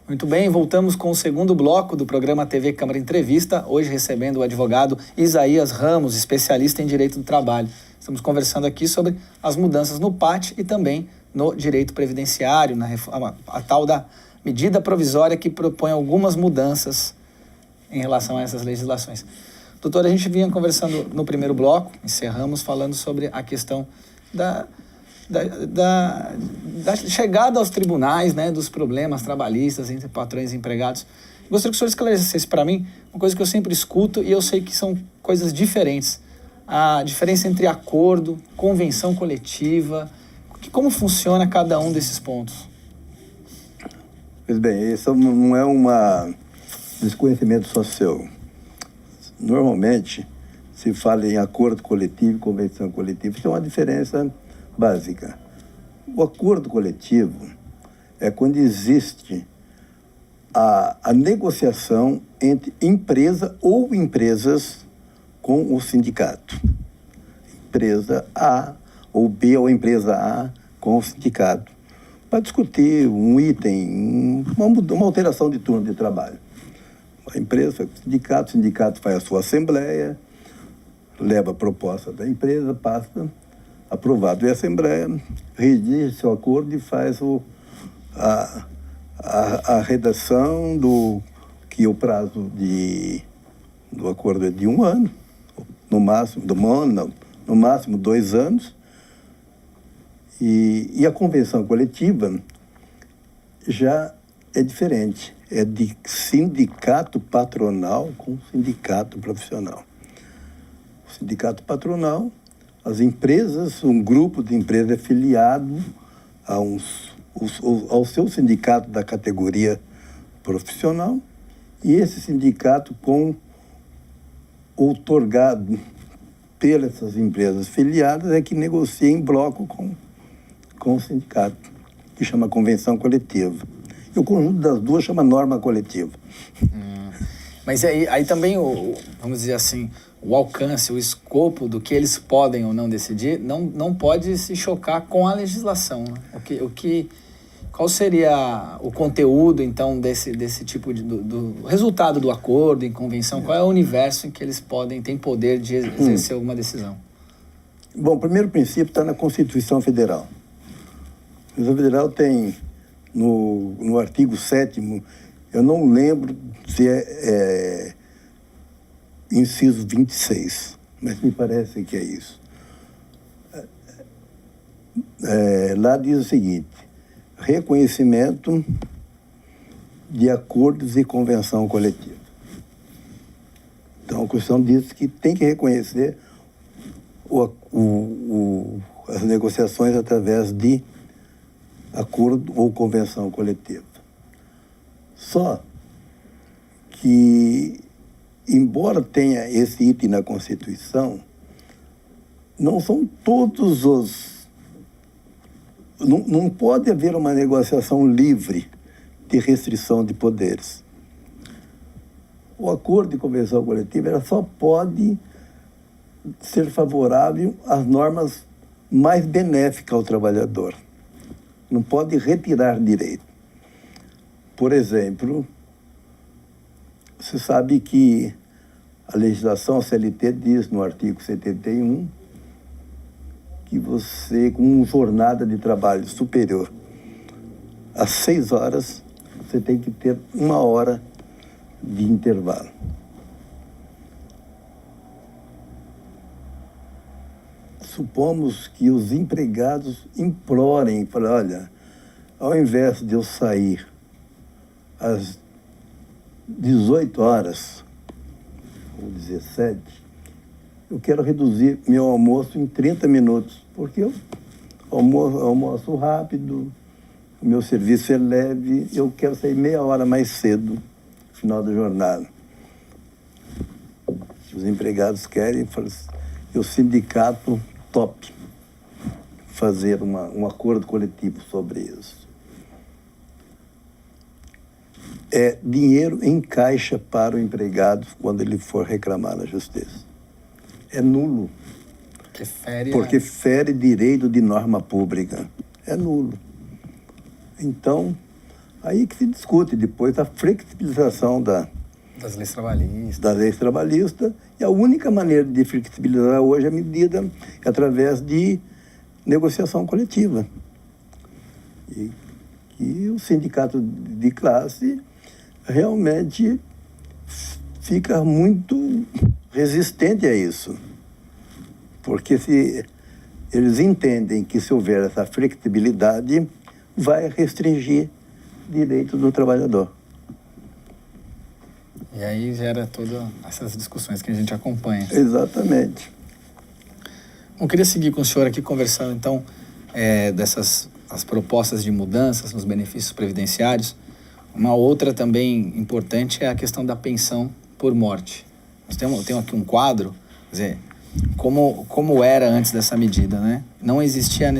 Muito bem, voltamos com o segundo bloco do programa TV Câmara Entrevista, hoje recebendo o advogado Isaías Ramos, especialista em Direito do Trabalho. Estamos conversando aqui sobre as mudanças no PAT e também no direito previdenciário, na reforma, a tal da medida provisória que propõe algumas mudanças em relação a essas legislações. Doutor, a gente vinha conversando no primeiro bloco, encerramos falando sobre a questão da chegada aos tribunais, né, dos problemas trabalhistas entre patrões e empregados. Gostaria que o senhor esclarecesse para mim uma coisa que eu sempre escuto e eu sei que são coisas diferentes. A diferença entre acordo, convenção coletiva, como funciona cada um desses pontos? Pois bem, isso não é um desconhecimento só seu. Normalmente, se fala em acordo coletivo e convenção coletiva. Isso é uma diferença básica. O acordo coletivo é quando existe a negociação entre empresa ou empresas com o sindicato. Empresa A ou B ou empresa A com o sindicato para discutir um item, uma alteração de turno de trabalho. A empresa, o sindicato faz a sua assembleia, leva a proposta da empresa, passa, aprovado em assembleia, redige seu acordo e faz a redação que o prazo do acordo é de 1 ano, no máximo 2 anos, e a convenção coletiva já é diferente, é de sindicato patronal com sindicato profissional. O sindicato patronal, as empresas, um grupo de empresas é filiado ao seu sindicato da categoria profissional, e esse sindicato outorgado pelas empresas filiadas é que negocia em bloco com o sindicato, que chama convenção coletiva. E o conjunto das duas chama norma coletiva. Mas aí também, vamos dizer assim, o alcance, o escopo do que eles podem ou não decidir não pode se chocar com a legislação, né? Qual seria o conteúdo, então, desse tipo do resultado do acordo em convenção? Qual é o universo em que eles têm poder de exercer alguma decisão? Bom, o primeiro princípio está na Constituição Federal. A Constituição Federal tem, no artigo 7º, eu não lembro se é inciso 26, mas me parece que é isso. Lá diz o seguinte: reconhecimento de acordos e convenção coletiva. Então, a Constituição diz que tem que reconhecer as negociações através de acordo ou convenção coletiva. Só que, embora tenha esse item na Constituição, não são todos os... Não pode haver uma negociação livre de restrição de poderes. O acordo de convenção coletiva ela só pode ser favorável às normas mais benéficas ao trabalhador. Não pode retirar direito. Por exemplo, você sabe que a legislação CLT diz no artigo 71 que você, com uma jornada de trabalho superior a 6 horas, você tem que ter 1 hora de intervalo. Supomos que os empregados implorem, falem, olha, ao invés de eu sair às 18 horas, ou 17, eu quero reduzir meu almoço em 30 minutos, porque eu almoço rápido, o meu serviço é leve, eu quero sair meia hora mais cedo, no final da jornada. Os empregados querem, e o sindicato top fazer um acordo coletivo sobre isso. É dinheiro em caixa para o empregado quando ele for reclamar na justiça. É nulo. Porque fere direito de norma pública. É nulo. Então, Aí que se discute depois a flexibilização das leis trabalhistas. Da lei trabalhista, e a única maneira de flexibilizar hoje a medida é através de negociação coletiva. E o sindicato de classe realmente fica muito resistente a isso. Porque se eles entendem que se houver essa flexibilidade, vai restringir direitos do trabalhador. E aí gera todas essas discussões que a gente acompanha. Exatamente. Eu queria seguir com o senhor aqui conversando, então, as propostas de mudanças nos benefícios previdenciários. Uma outra também importante é a questão da pensão por morte. Nós temos aqui um quadro, quer dizer, como era antes dessa medida, né? Não existia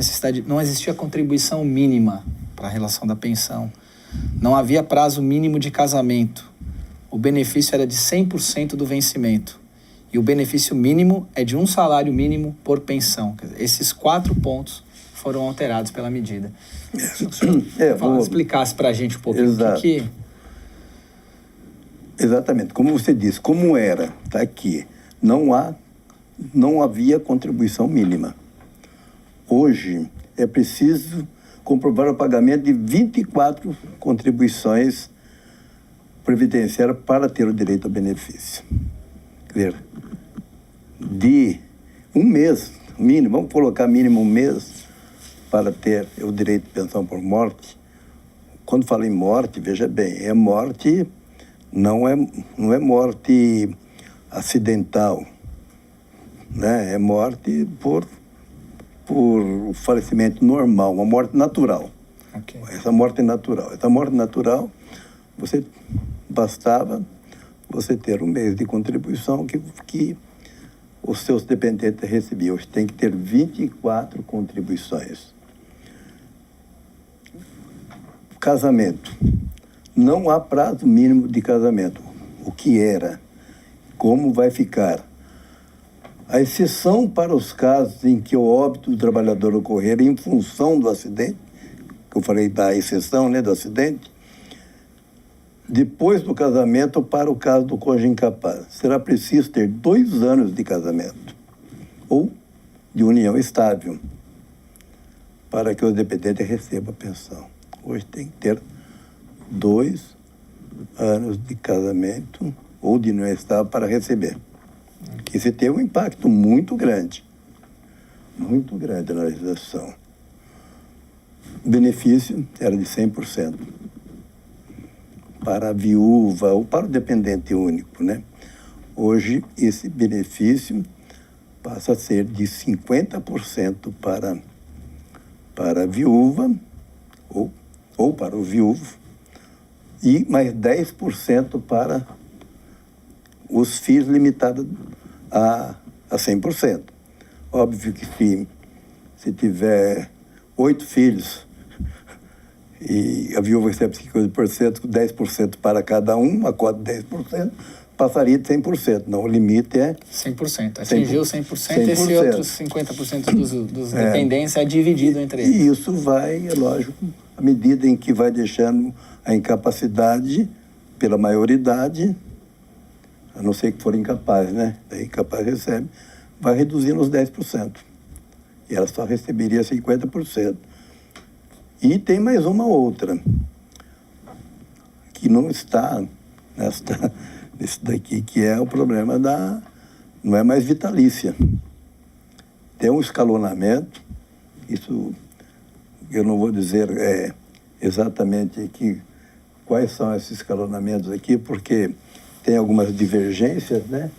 não existia contribuição mínima para a relação da pensão. Não havia prazo mínimo de casamento. O benefício era de 100% do vencimento. E o benefício mínimo é de um salário mínimo por pensão. Quer dizer, esses 4 pontos foram alterados pela medida. Se o senhor explicasse para a gente um pouquinho o que... Exatamente. Como você disse, como era, está aqui, não havia contribuição mínima. Hoje é preciso comprovar o pagamento de 24 contribuições previdenciárias para ter o direito ao benefício. Quer dizer, de um mês mínimo, vamos colocar mínimo um mês para ter o direito de pensão por morte. Quando falo em morte, veja bem, é morte, não é morte acidental, né? É morte por falecimento normal, uma morte natural. Okay. Essa morte natural, bastava você ter um mês de contribuição que os seus dependentes recebiam. Hoje tem que ter 24 contribuições. Casamento. Não há prazo mínimo de casamento. O que era? Como vai ficar? A exceção para os casos em que o óbito do trabalhador ocorrer em função do acidente, que eu falei da exceção, né, do acidente, depois do casamento, para o caso do cônjuge incapaz, será preciso ter 2 anos de casamento ou de união estável para que o dependente receba a pensão. Hoje tem que ter 2 anos de casamento ou de união estável para receber. Isso tem um impacto muito grande na legislação. O benefício era de 100%. Para a viúva ou para o dependente único, né? Hoje, esse benefício passa a ser de 50% para a viúva ou para o viúvo e mais 10% para os filhos, limitado a 100%. Óbvio que se tiver 8 filhos e a viúva recebe 50%, 10% para cada um, a cota de 10%, passaria de 100%. Não, o limite é... 100%. Atingiu 100%, esse outros 50% dos dependentes é dividido entre eles. E isso vai, é lógico, à medida em que vai deixando a incapacidade pela maioridade, a não ser que for incapaz, né? A incapaz recebe, vai reduzindo os 10%. E ela só receberia 50%. E tem mais uma outra, que não está nesse daqui, que é o problema não é mais vitalícia. Tem um escalonamento, isso eu não vou dizer exatamente aqui quais são esses escalonamentos aqui, porque tem algumas divergências, né?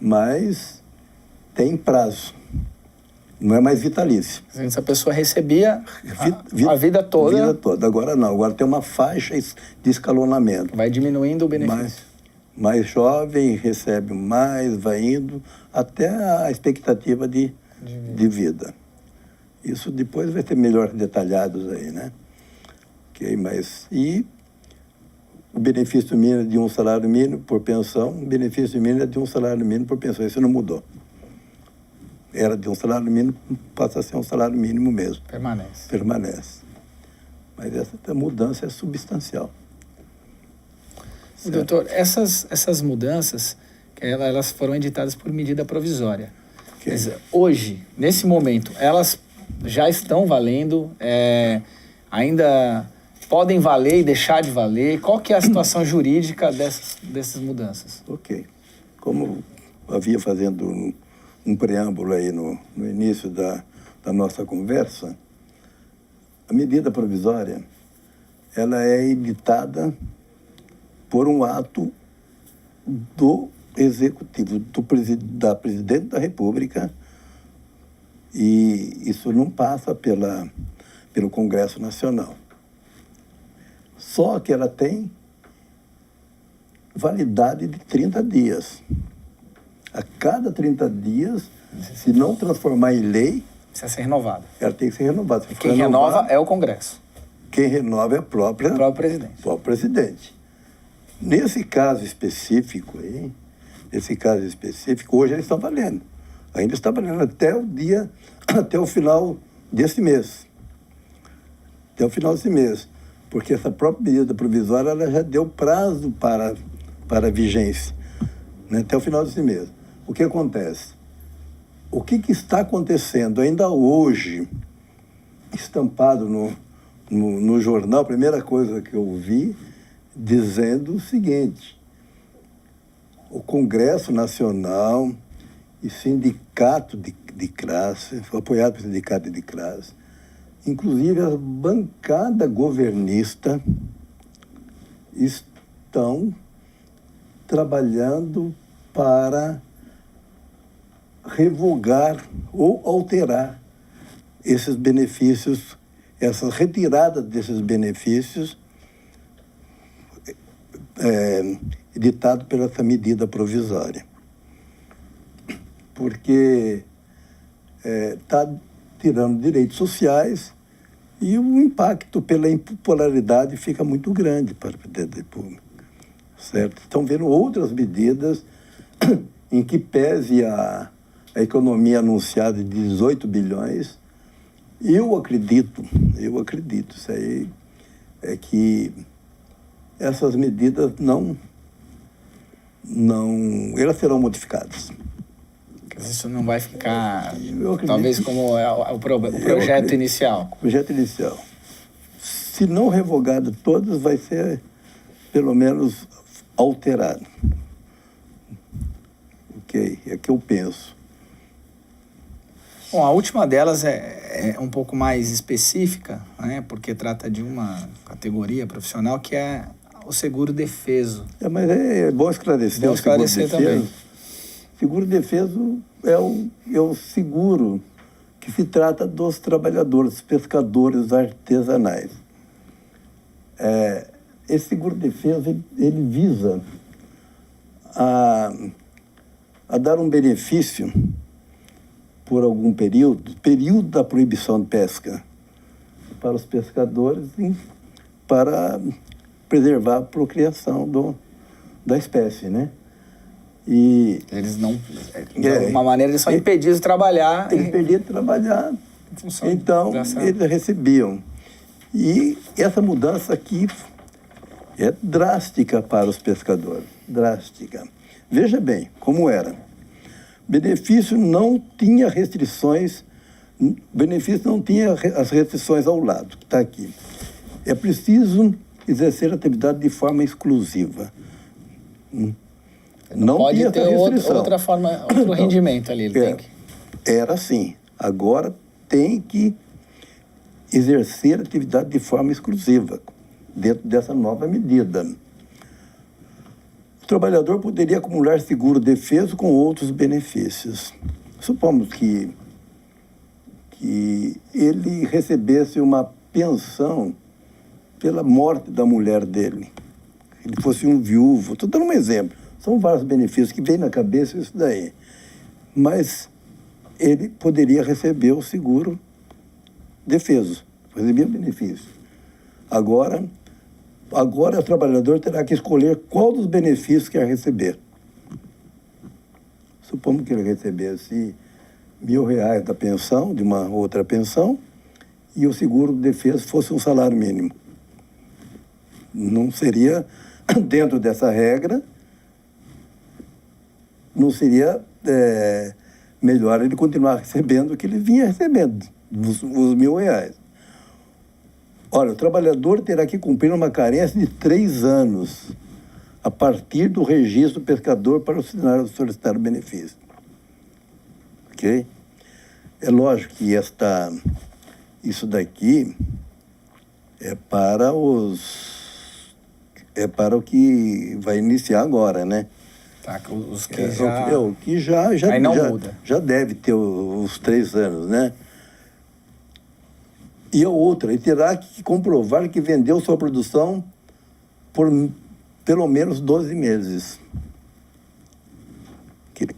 Mas tem prazo. Não é mais vitalício. Se a pessoa recebia a vida toda... A vida toda. Agora não. Agora tem uma faixa de escalonamento. Vai diminuindo o benefício. Mais jovem, recebe mais, vai indo, até a expectativa de vida. Isso depois vai ter melhor detalhados aí, né? E o benefício mínimo é de um salário mínimo por pensão, o benefício mínimo é de um salário mínimo por pensão. Isso não mudou. Era de um salário mínimo, passa a ser um salário mínimo mesmo. Permanece. Mas essa mudança é substancial. Doutor, essas mudanças, elas foram editadas por medida provisória. Okay. Quer dizer, hoje, nesse momento, elas já estão valendo, ainda podem valer e deixar de valer? Qual que é a situação jurídica dessas mudanças? Ok. Como havia fazendo um preâmbulo aí no início da nossa conversa, a medida provisória, ela é editada por um ato do Executivo, da Presidente da República, e isso não passa pelo Congresso Nacional. Só que ela tem validade de 30 dias. A cada 30 dias, se não transformar em lei, precisa ser renovada. Ela tem que ser renovada. E quem renova é o Congresso. Quem renova é o próprio presidente. Nesse caso específico aí, hoje eles estão valendo. Ainda está valendo até o final desse mês. Até o final desse mês. Porque essa própria medida provisória ela já deu prazo para vigência, né? Até o final desse mês. O que acontece? O que está acontecendo ainda hoje, estampado no jornal, a primeira coisa que eu vi, dizendo o seguinte: o Congresso Nacional e Sindicato de classe, foi apoiado pelo Sindicato de classe, inclusive a bancada governista, estão trabalhando para revogar ou alterar esses benefícios, essa retirada desses benefícios editado pela essa medida provisória. Porque está tirando direitos sociais e o impacto pela impopularidade fica muito grande para o presidente da República. Certo? Estão vendo outras medidas em que pese a economia anunciada de 18 bilhões, eu acredito, isso aí é que essas medidas elas serão modificadas. Isso não vai ficar, talvez, como é o projeto inicial. O projeto inicial. Se não revogado todas, vai ser, pelo menos, alterado. Ok? É o que eu penso. Bom, a última delas é um pouco mais específica, né? Porque trata de uma categoria profissional que é o seguro defeso. Mas é bom esclarecer. Bom esclarecer também. Seguro defeso é o seguro que se trata dos trabalhadores, pescadores artesanais. Esse seguro defeso, ele visa a dar um benefício por algum período da proibição de pesca, para os pescadores, para preservar a procriação da espécie, né? E eles não, de alguma maneira, eles são impedidos de trabalhar. Eles impedidos de trabalhar, então eles recebiam. E essa mudança aqui é drástica para os pescadores, drástica. Veja bem como era. Benefício não tinha restrições, benefício não tinha as restrições ao lado, que está aqui. É preciso exercer a atividade de forma exclusiva. Não pode tinha ter outra forma, outro rendimento ali. Tem que... Era assim. Agora tem que exercer a atividade de forma exclusiva, dentro dessa nova medida. O trabalhador poderia acumular seguro defeso com outros benefícios. Supomos que ele recebesse uma pensão pela morte da mulher dele. Ele fosse um viúvo. Estou dando um exemplo. São vários benefícios que vem na cabeça isso daí. Mas ele poderia receber o seguro defeso. Recebia benefício. Agora o trabalhador terá que escolher qual dos benefícios quer receber. Supomos que ele recebesse R$1.000 da pensão, de uma outra pensão, e o seguro-defesa fosse um salário mínimo. Não seria, dentro dessa regra, não seria melhor ele continuar recebendo o que ele vinha recebendo, os R$1.000. Olha, o trabalhador terá que cumprir uma carência de 3 anos a partir do registro do pescador para solicitar o benefício. Ok? É lógico que isso daqui é para o que vai iniciar agora, né? Tá, os que já... O que já aí não muda. Já deve ter os 3 anos, né? E a outra, ele terá que comprovar que vendeu sua produção por pelo menos 12 meses. Que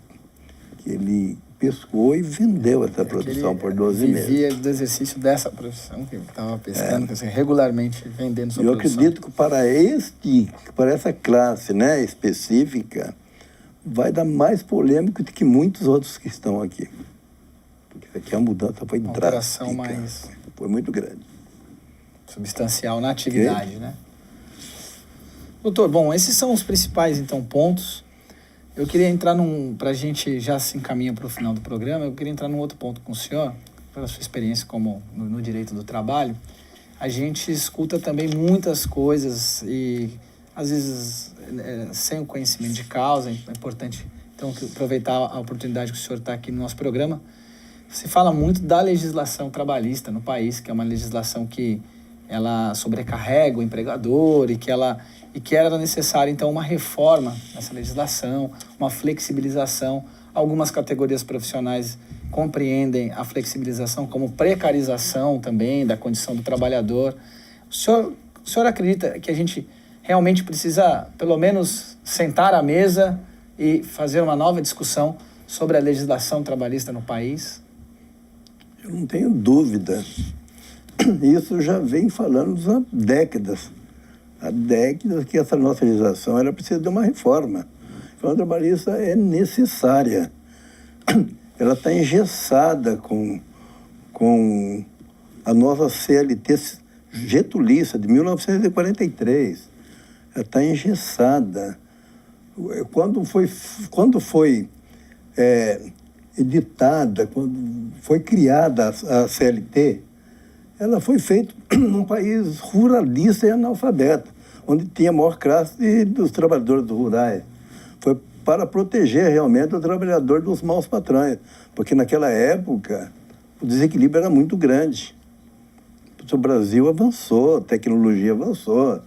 ele pescou e vendeu essa produção por 12 meses. Vivia do exercício dessa profissão, que ele estava pescando, regularmente vendendo sua produção. Eu acredito que para essa classe, né, específica, vai dar mais polêmico do que muitos outros que estão aqui. Porque aqui a mudança foi drástica. Mais... Foi muito grande. Substancial na atividade, né? Doutor, bom, esses são os principais, então, pontos. Eu queria entrar para a gente já se encaminhar para o final do programa, eu queria entrar num outro ponto com o senhor, pela sua experiência como no direito do trabalho. A gente escuta também muitas coisas e, às vezes, sem o conhecimento de causa. É importante, então, aproveitar a oportunidade que o senhor está aqui no nosso programa. Se fala muito da legislação trabalhista no país, que é uma legislação que ela sobrecarrega o empregador e que era necessária, então, uma reforma nessa legislação, uma flexibilização. Algumas categorias profissionais compreendem a flexibilização como precarização também da condição do trabalhador. O senhor acredita que a gente realmente precisa, pelo menos, sentar à mesa e fazer uma nova discussão sobre a legislação trabalhista no país? Eu não tenho dúvida. Isso já vem falando há décadas. Há décadas que essa nossa legislação ela precisa de uma reforma. A reforma trabalhista é necessária. Ela está engessada com a nossa CLT getulista de 1943. Ela está engessada. Quando foi editada, quando foi criada a CLT, ela foi feita num país ruralista e analfabeto, onde tinha a maior classe dos trabalhadores rurais. Foi para proteger realmente o trabalhador dos maus patrões, porque naquela época o desequilíbrio era muito grande. O Brasil avançou, a tecnologia avançou.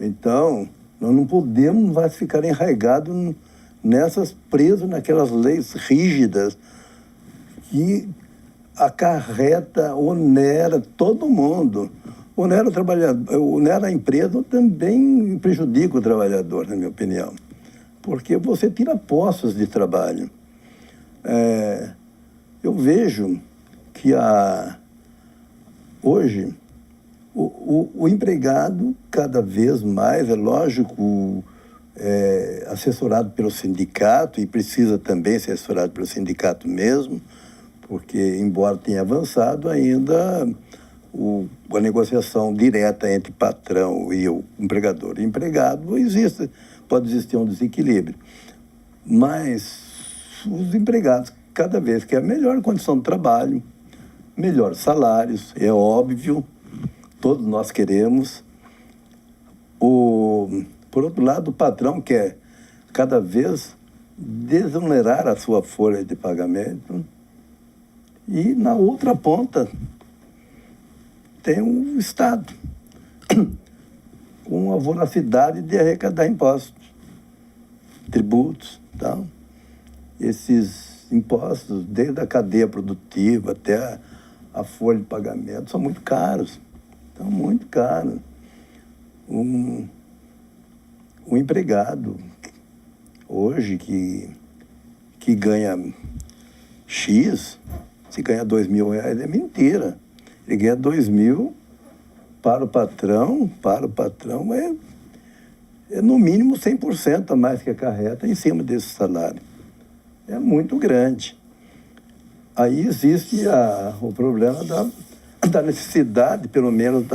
Então, nós não podemos mais ficar enraigados presos naquelas leis rígidas que acarreta, onera todo mundo. Onera o trabalhador, onera a empresa, também prejudica o trabalhador, na minha opinião. Porque você tira postos de trabalho. Eu vejo que hoje o empregado, cada vez mais, é lógico, assessorado pelo sindicato, e precisa também ser assessorado pelo sindicato mesmo, porque, embora tenha avançado, ainda a negociação direta entre patrão e o empregador e empregado pode existir um desequilíbrio. Mas os empregados, cada vez querem melhor condição de trabalho, melhores salários, é óbvio, todos nós queremos. Por outro lado, o patrão quer cada vez desonerar a sua folha de pagamento. E na outra ponta tem o Estado, com a voracidade de arrecadar impostos, tributos, tal. Esses impostos, desde a cadeia produtiva até a folha de pagamento, são muito caros. São muito caros. Um empregado hoje que ganha X, se ganha R$2.000, é mentira. Ele ganha 2.000 para o patrão é no mínimo 100% a mais que acarreta em cima desse salário. É muito grande. Aí existe o problema da da necessidade, pelo menos,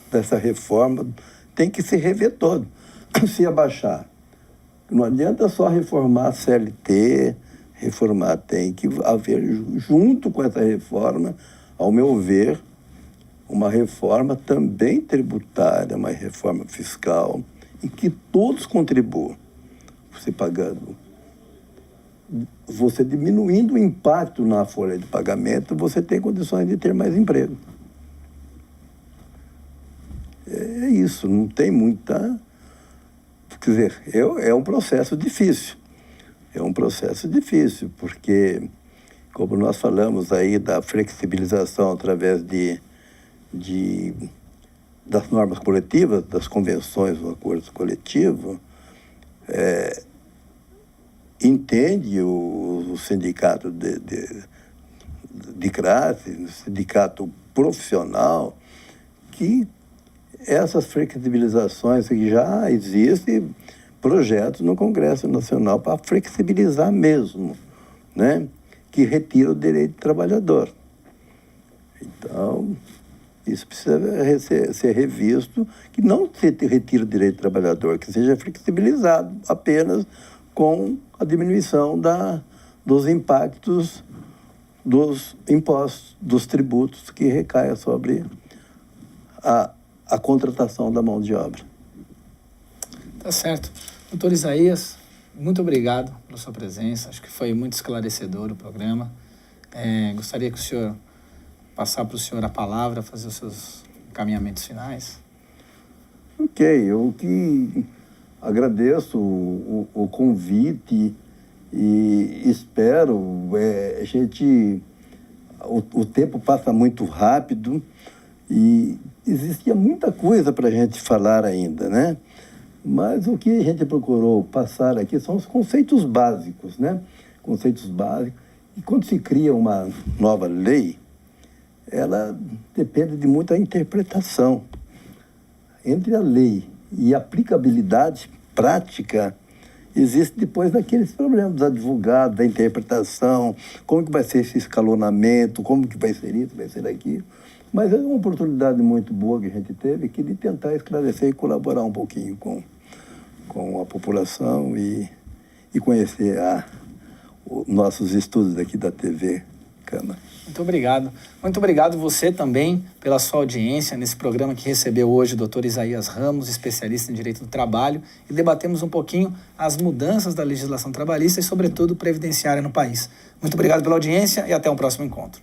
dessa reforma, tem que se rever todo. Se abaixar. Não adianta só reformar a CLT, tem que haver, junto com essa reforma, ao meu ver, uma reforma também tributária, uma reforma fiscal, em que todos contribuam. Você pagando, você diminuindo o impacto na folha de pagamento, você tem condições de ter mais emprego. É isso, não tem muita... Quer dizer, é um processo difícil. É um processo difícil, porque, como nós falamos aí da flexibilização através das normas coletivas, das convenções do acordo coletivo, entende o sindicato de classe, o sindicato profissional, que essas flexibilizações que já existem, projetos no Congresso Nacional para flexibilizar mesmo, né? Que retira o direito do trabalhador. Então, isso precisa ser revisto, que não se retire o direito do trabalhador, que seja flexibilizado apenas com a diminuição dos impactos dos impostos, dos tributos que recaem sobre a contratação da mão de obra. Tá certo. Doutor Isaías, muito obrigado pela sua presença. Acho que foi muito esclarecedor o programa. Gostaria que o senhor passar para o senhor a palavra, fazer os seus encaminhamentos finais. Ok, eu que agradeço o convite e espero, o tempo passa muito rápido e existia muita coisa para a gente falar ainda, né? Mas o que a gente procurou passar aqui são os conceitos básicos, né? Conceitos básicos. E quando se cria uma nova lei, ela depende de muita interpretação. Entre a lei e a aplicabilidade prática, existe depois daqueles problemas dos advogados, da interpretação, como que vai ser esse escalonamento, como que vai ser isso, vai ser aquilo. Mas é uma oportunidade muito boa que a gente teve, que de tentar esclarecer e colaborar um pouquinho com a população e conhecer os nossos estudos aqui da TV Câmara. Muito obrigado. Muito obrigado você também pela sua audiência nesse programa que recebeu hoje o Dr. Isaías Ramos, especialista em Direito do Trabalho, e debatemos um pouquinho as mudanças da legislação trabalhista e, sobretudo, previdenciária no país. Muito obrigado pela audiência e até um próximo encontro.